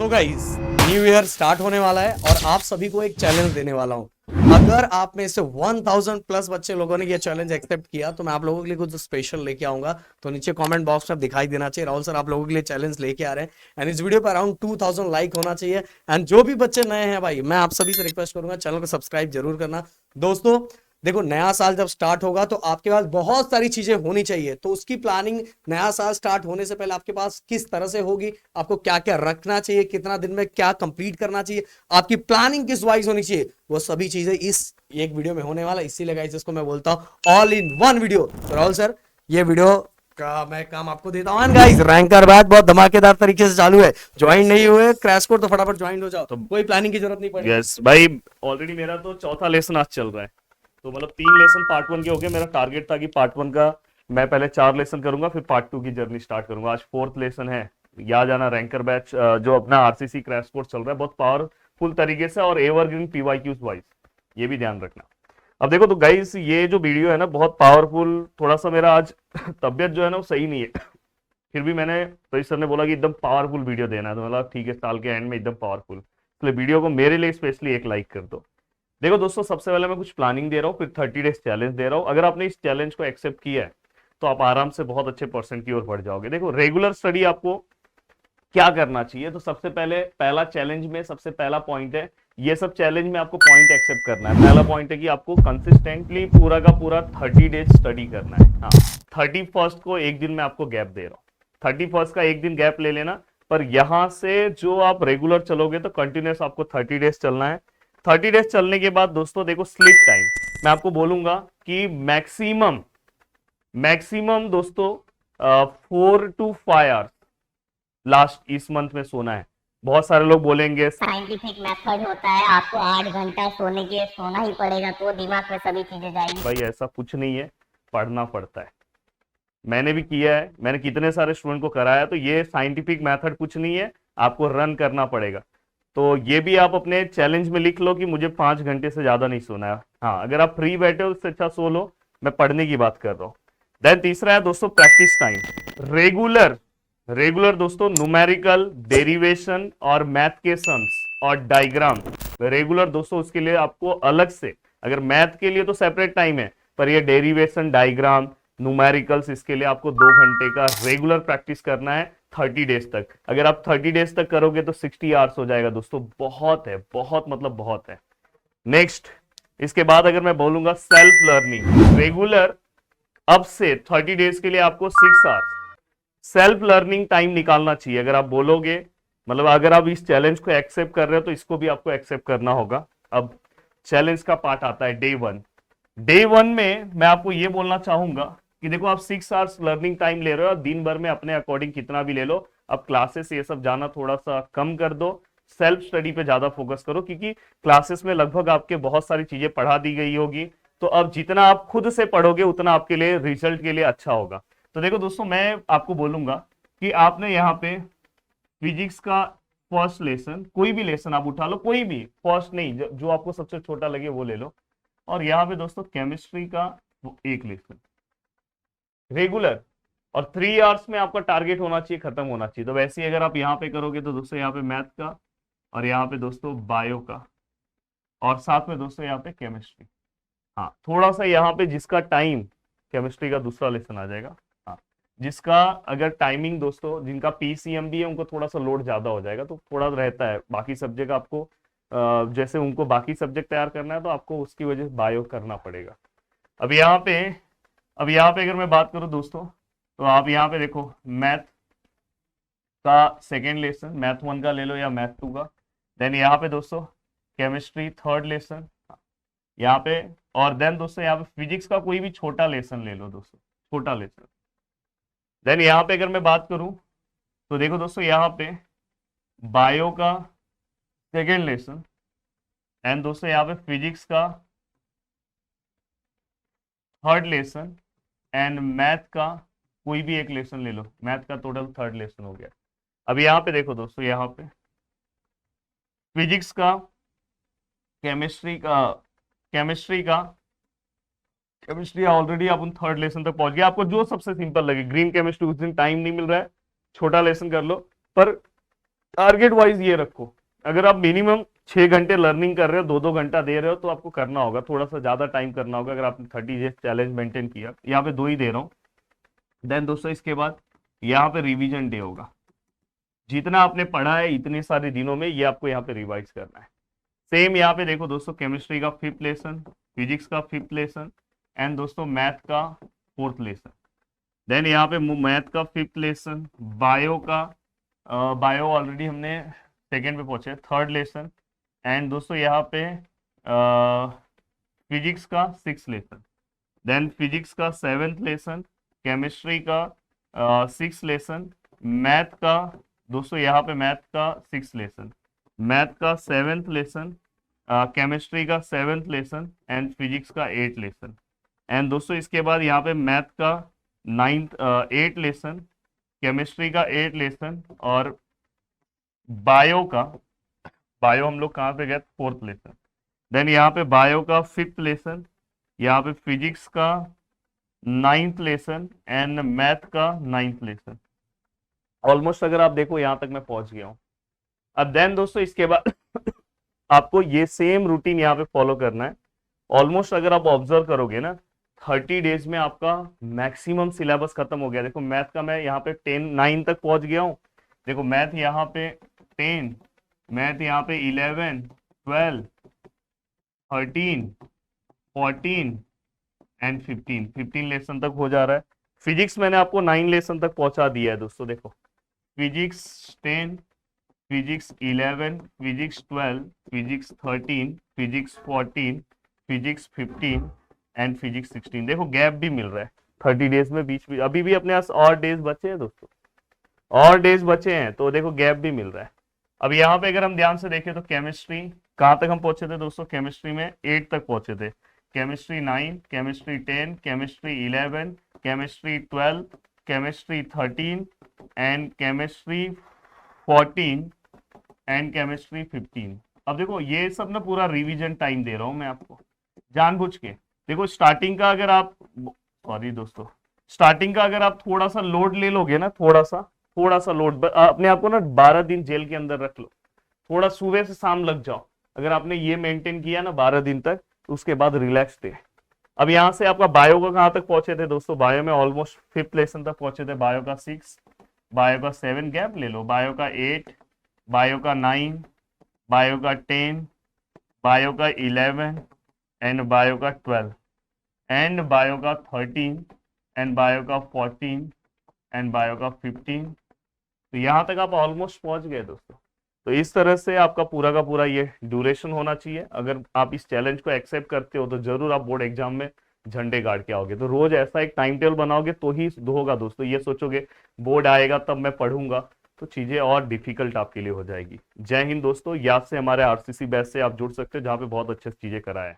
So guys, new year start होने वाला है और आप सभी को एक चैलेंज देने वाला हूं। अगर आप में से 1000 प्लस बच्चे लोगों ने ये चैलेंज एक्सेप्ट किया तो मैं आप लोगों के लिए कुछ स्पेशल लेके आऊंगा। तो नीचे कमेंट बॉक्स में दिखाई देना चाहिए राहुल सर आप लोगों के लिए चैलेंज लेके आ रहे हैं। एंड इस वीडियो पर अराउंड 2000 लाइक होना चाहिए। एंड जो भी बच्चे नए हैं भाई, मैं आप सभी से रिक्वेस्ट करूंगा चैनल को सब्सक्राइब जरूर करना। दोस्तों देखो, नया साल जब स्टार्ट होगा तो आपके पास बहुत सारी चीजें होनी चाहिए। तो उसकी प्लानिंग नया साल स्टार्ट होने से पहले आपके पास किस तरह से होगी, आपको क्या क्या रखना चाहिए, कितना दिन में क्या कंप्लीट करना चाहिए, आपकी प्लानिंग किस वाइज होनी चाहिए, वो सभी चीजें इस एक वीडियो में होने वाला। इसीलिए गाइस इसको मैं बोलता हूं ऑल इन वन वीडियो। तो राहुल सर, ये वीडियो का मैं काम आपको देता हूं। गाइस रैंकर बैच बहुत धमाकेदार तरीके से चालू है। ज्वाइन नहीं हुए क्रैश कोर्स तो फटाफट ज्वाइन हो जाओ, तो कोई प्लानिंग की जरूरत नहीं पड़ेगी। यस भाई, ऑलरेडी मेरा तो चौथा लेसन आज चल रहा है। तो मतलब 3 लेसन पार्ट 1 के हो गए। मेरा टारगेट था कि पार्ट 1 का मैं पहले 4 लेसन करूंगा, फिर पार्ट 2 की जर्नी स्टार्ट करूंगा। आज 4th लेसन है। याद आना, रैंकर बैच जो अपना आरसीसी क्रैश कोर्स चल रहा है बहुत पावरफुल तरीके से और एवरग्रीन पीवाईक्यूज वाइज, ये भी ध्यान रखना। अब देखो तो गाइस, ये जो वीडियो है ना बहुत पावरफुल। थोड़ा सा मेरा आज तबियत जो है ना वो सही नहीं है, फिर भी मैंने तो सर ने बोला कि एकदम पावरफुल वीडियो देना है, तो मतलब ठीक है, साल के एंड में एकदम पावरफुल, इसलिए वीडियो को मेरे लिए स्पेशली एक लाइक कर दो। देखो दोस्तों, सबसे पहले मैं कुछ प्लानिंग दे रहा हूँ, फिर 30 डेज चैलेंज दे रहा हूँ। अगर आपने इस चैलेंज को एक्सेप्ट किया है तो आप आराम से बहुत अच्छे परसेंट की ओर बढ़ जाओगे। देखो, रेगुलर स्टडी आपको क्या करना चाहिए, तो सबसे पहले पहला चैलेंज में सबसे पहला पॉइंट है, ये सब चैलेंज में आपको पॉइंट एक्सेप्ट करना है। पहला पॉइंट है कि आपको कंसिस्टेंटली पूरा का पूरा 30 डेज स्टडी करना है। हाँ, 31st को एक दिन में आपको गैप दे रहा हूँ, 31st का एक दिन गैप ले लेना। पर यहां से जो आप रेगुलर चलोगे तो कंटिन्यूस आपको 30 डेज चलना है। 30 डेज चलने के बाद दोस्तों देखो, स्लीप टाइम मैं आपको बोलूंगा कि मैक्सिमम मैक्सिमम दोस्तों 4 to 5 आवर्स लास्ट इस मंथ में सोना है। बहुत सारे लोग बोलेंगे साइंटिफिक मेथड होता है, आपको 8 घंटा सोने के सोना ही पड़ेगा तो दिमाग में सभी चीजें जाएंगी। भाई ऐसा कुछ नहीं है, पढ़ना पड़ता है। मैंने भी किया है, मैंने कितने सारे स्टूडेंट को कराया, तो ये साइंटिफिक मेथड कुछ नहीं है, आपको रन करना पड़ेगा। तो ये भी आप अपने चैलेंज में लिख लो कि मुझे 5 घंटे से ज्यादा नहीं सोना है। हाँ, अगर आप फ्री बैठे हो उससे अच्छा सो लो, मैं पढ़ने की बात कर रहा हूँ। देन तीसरा है दोस्तों प्रैक्टिस टाइम। रेगुलर दोस्तों न्यूमेरिकल डेरिवेशन और मैथ के सम्स और डायग्राम रेगुलर दोस्तों, उसके लिए आपको अलग से, अगर मैथ के लिए तो सेपरेट टाइम है, पर ये डेरिवेशन डायग्राम न्यूमेरिकल्स इसके लिए आपको 2 घंटे का रेगुलर प्रैक्टिस करना है 30 डेज तक। अगर आप 30 डेज तक करोगे तो 60 आवर्स हो जाएगा दोस्तों। बहुत है, बहुत मतलब बहुत है। नेक्स्ट, इसके बाद अगर मैं बोलूंगा सेल्फ लर्निंग, रेगुलर अब से 30 डेज के लिए आपको 6 आवर्स सेल्फ लर्निंग टाइम निकालना चाहिए। अगर आप बोलोगे, मतलब अगर आप इस चैलेंज को एक्सेप्ट कर रहे हो तो इसको भी आपको एक्सेप्ट करना होगा। अब चैलेंज का पार्ट आता है डे वन में मैं आपको ये बोलना चाहूंगा कि देखो, आप 6 आवर्स लर्निंग टाइम ले रहे हो, दिन भर में अपने अकॉर्डिंग कितना भी ले लो। अब क्लासेस ये सब जाना थोड़ा सा कम कर दो, सेल्फ स्टडी पे ज्यादा फोकस करो, क्योंकि क्लासेस में लगभग आपके बहुत सारी चीजें पढ़ा दी गई होगी। तो अब जितना आप खुद से पढ़ोगे उतना आपके लिए रिजल्ट के लिए अच्छा होगा। तो देखो दोस्तों, मैं आपको बोलूंगा कि आपने यहाँ पे फिजिक्स का फर्स्ट लेसन, कोई भी लेसन आप उठा लो, कोई भी, फर्स्ट नहीं, जो आपको सबसे छोटा लगे वो ले लो। और यहाँ पे दोस्तों केमिस्ट्री का एक लेसन रेगुलर, और 3 आवर्स में आपका टारगेट होना चाहिए, खत्म होना चाहिए। तो वैसे ही अगर आप यहाँ पे करोगे तो दोस्तों यहाँ पे मैथ का, और यहाँ पे दोस्तों बायो का, और साथ में दोस्तों यहाँ पे केमिस्ट्री। हाँ, थोड़ा सा यहाँ पे जिसका टाइम, केमिस्ट्री का दूसरा लेसन आ जाएगा। हाँ, जिसका अगर टाइमिंग दोस्तों, जिनका पीसीएम भी है उनको थोड़ा सा लोड ज्यादा हो जाएगा, तो थोड़ा रहता है। बाकी सब्जेक्ट आपको जैसे उनको बाकी सब्जेक्ट तैयार करना है तो आपको उसकी वजह से बायो करना पड़ेगा। अब यहाँ पे अगर मैं बात करूँ दोस्तों, तो आप यहाँ पे देखो, मैथ का सेकेंड लेसन, मैथ 1 का ले लो या मैथ 2 का। देन यहाँ पे दोस्तों केमिस्ट्री थर्ड लेसन यहाँ पे, और देन दोस्तों यहाँ पे फिजिक्स का कोई भी छोटा लेसन ले लो दोस्तों, छोटा लेसन। देन यहाँ पे अगर मैं बात करूं तो देखो दोस्तों, यहाँ पे बायो का सेकेंड लेसन, एंड दोस्तों यहाँ पे फिजिक्स का थर्ड लेसन, एंड मैथ का कोई भी एक लेसन ले लो, मैथ का टोटल थर्ड लेसन हो गया। अब यहाँ पे देखो दोस्तों, यहाँ पे फिजिक्स का, केमिस्ट्री ऑलरेडी अपन थर्ड लेसन तक पहुंच गया। आपको जो सबसे सिंपल लगे, ग्रीन केमिस्ट्री उस दिन टाइम नहीं मिल रहा है, छोटा लेसन कर लो। पर टारगेट वाइज ये रखो, अगर आप मिनिमम 6 घंटे लर्निंग कर रहे हो, 2-2 घंटा दे रहे हो, तो आपको करना होगा, थोड़ा सा ज्यादा टाइम करना होगा। अगर आपने 30 डेज चैलेंज मेंटेन किया, यहाँ पे 2 ही दे रहा हूँ। देन दोस्तों इसके बाद यहाँ पे रिवीजन डे होगा, जितना आपने पढ़ा है इतने सारे दिनों में ये आपको यहाँ पे रिवाइज करना है। सेम यहाँ पे देखो दोस्तों, केमिस्ट्री का 5th लेसन, फिजिक्स का 5th लेसन, एंड दोस्तों मैथ का 4th लेसन। देन यहाँ पे मैथ का 5th लेसन, बायो का बायो ऑलरेडी हमने सेकेंड पे पहुंचे, 3rd लेसन, एंड दोस्तों यहाँ पे फिजिक्स का 6th लेसन, देन फिजिक्स का 7th लेसन, केमिस्ट्री का 6th लेसन, मैथ का दोस्तों यहाँ पे मैथ का 6th लेसन, मैथ का 7th लेसन, केमिस्ट्री का 7th लेसन, एंड फिजिक्स का 8th लेसन। एंड दोस्तों इसके बाद यहाँ पे मैथ का 8th लेसन, केमिस्ट्री का 8th लेसन, और बायो हम लोग कहाँ पे गए, 4th लेसन। देन यहाँ पे बायो का 5th लेसन, यहाँ पे फिजिक्स का 9th लेसन, एंड मैथ का 9th लेसन। ऑलमोस्ट अगर आप देखो यहाँ तक मैं पहुंच गया हूँ। अब देन दोस्तों इसके बाद आपको ये सेम रूटीन यहाँ पे फॉलो करना है। ऑलमोस्ट अगर आप ऑब्जर्व करोगे ना, 30 डेज में आपका मैक्सिमम सिलेबस खत्म हो गया। देखो मैथ का मैं यहाँ पे 9 तक पहुंच गया हूँ। देखो मैथ यहाँ पे 10, मैथ यहाँ पे 11, 12, 13, 14 एंड 15 लेसन तक हो जा रहा है। फिजिक्स मैंने आपको 9 लेसन तक पहुंचा दिया है दोस्तों। देखो physics 10, physics 11, physics 12, physics 13, physics 14, physics 15 and physics 16। देखो गैप भी मिल रहा है 30 डेज में, बीच में अभी भी अपने पास और डेज बचे हैं दोस्तों, और डेज बचे हैं, तो देखो गैप भी मिल रहा है। अब यहाँ पे अगर हम ध्यान से देखें तो केमिस्ट्री कहाँ तक हम पहुंचे थे दोस्तों, केमिस्ट्री में 8 तक पहुंचे थे, chemistry 9, chemistry 10, chemistry 11, chemistry 12, chemistry 13 and chemistry 14 and chemistry 15। अब देखो ये सब ना पूरा रिवीजन टाइम दे रहा हूं मैं आपको जानबूझ के। देखो स्टार्टिंग का अगर आप, सॉरी दोस्तों, स्टार्टिंग का अगर आप थोड़ा सा लोड ले लोगे ना, थोड़ा सा लोड, अपने आप को ना 12 दिन जेल के अंदर रख लो, थोड़ा सुबह से शाम लग जाओ। अगर आपने ये मेंटेन किया ना 12 दिन तक, तो उसके बाद रिलैक्स थे। अब यहाँ से आपका बायो का कहाँ तक पहुंचे थे दोस्तों, बायो में ऑलमोस्ट 5th लेसन तक पहुंचे थे, बायो का 6, बायो का 7, गैप ले लो, बायो का 8, बायो का 9, बायो का 10, बायो का 11 एंड बायो का 12 एंड बायो का 13 एंड बायो का 14 एंड बायो का 15। तो यहाँ तक आप ऑलमोस्ट पहुंच गए दोस्तों। तो इस तरह से आपका पूरा का पूरा ये ड्यूरेशन होना चाहिए। अगर आप इस चैलेंज को एक्सेप्ट करते हो तो जरूर आप बोर्ड एग्जाम में झंडे गाड़ के आओगे। तो रोज ऐसा एक टाइम टेबल बनाओगे तो ही होगा दोस्तों। ये सोचोगे बोर्ड आएगा तब मैं पढ़ूंगा, तो चीजें और डिफिकल्ट आपके लिए हो जाएगी। जय हिंद दोस्तों। याद से हमारे आरसीसी बैच से आप जुड़ सकते हो, जहाँ पे बहुत अच्छी चीजें कराए।